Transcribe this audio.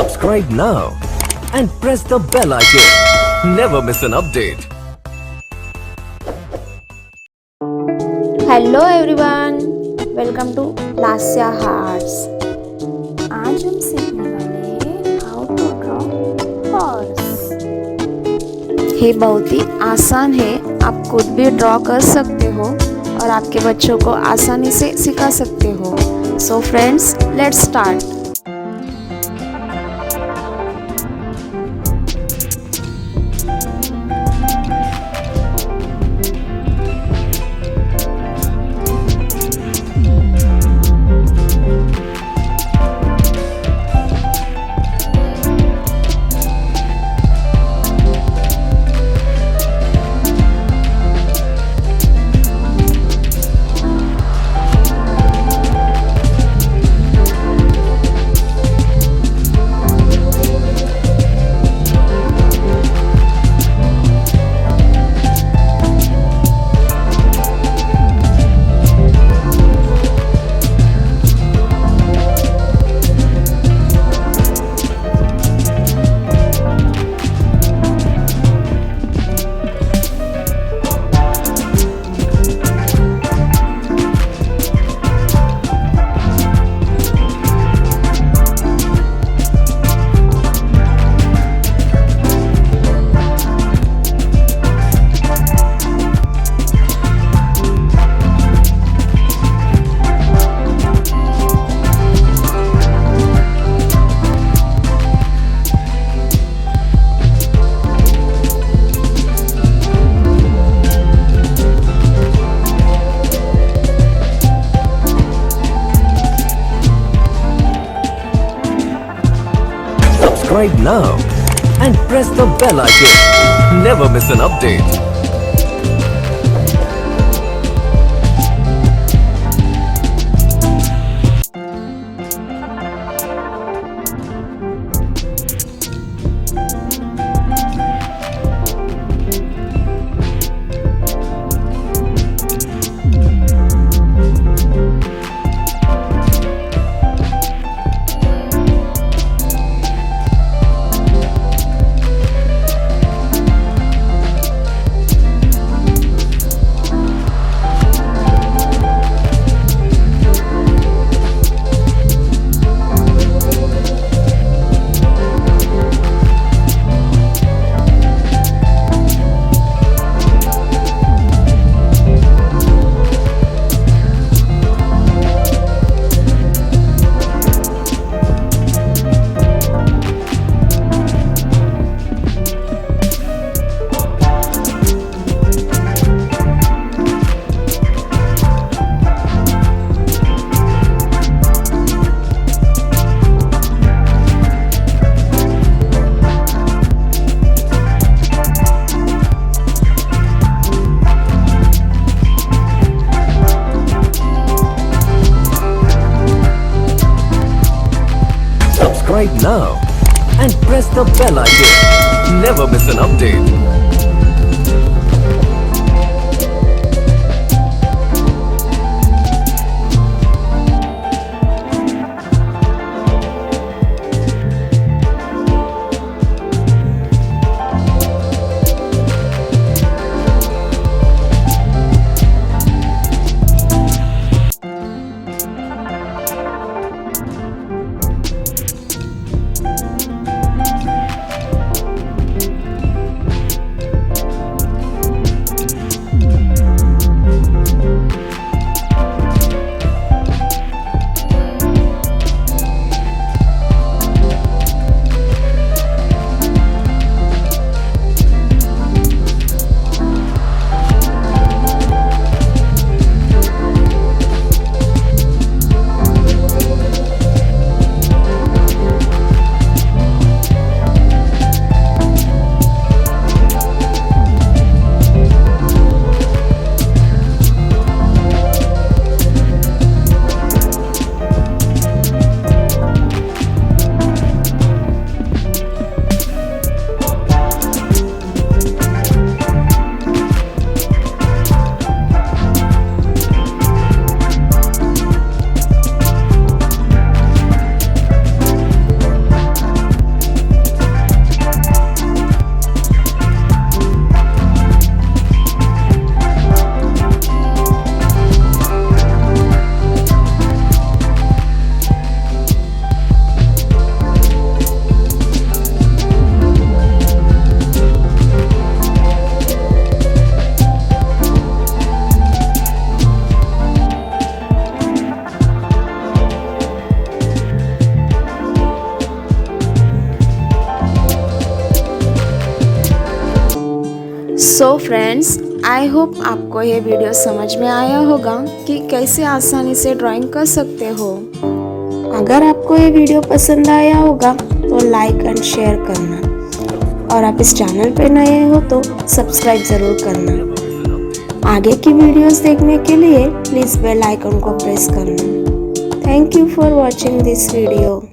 Subscribe now and press the bell icon. Never miss an update. Hello everyone, welcome to Lasya hearts. आज हम सीखने वाले हैं how to draw horse. ये बहुत ही आसान है, आप खुद भी ड्रॉ कर सकते हो और आपके बच्चों को आसानी से सिखा सकते हो। So friends, let's start. Subscribe now and press the bell icon. Never miss an update. Subscribe now and press the bell icon. Never miss an update. So friends, I hope आपको ये वीडियो समझ में आया होगा कि कैसे आसानी से ड्राइंग कर सकते हो। अगर आपको ये वीडियो पसंद आया होगा तो लाइक एंड शेयर करना, और आप इस चैनल पे नए हो तो सब्सक्राइब ज़रूर करना। आगे की वीडियोस देखने के लिए प्लीज़ बेल आइकन को प्रेस करना। Thank you for watching this video.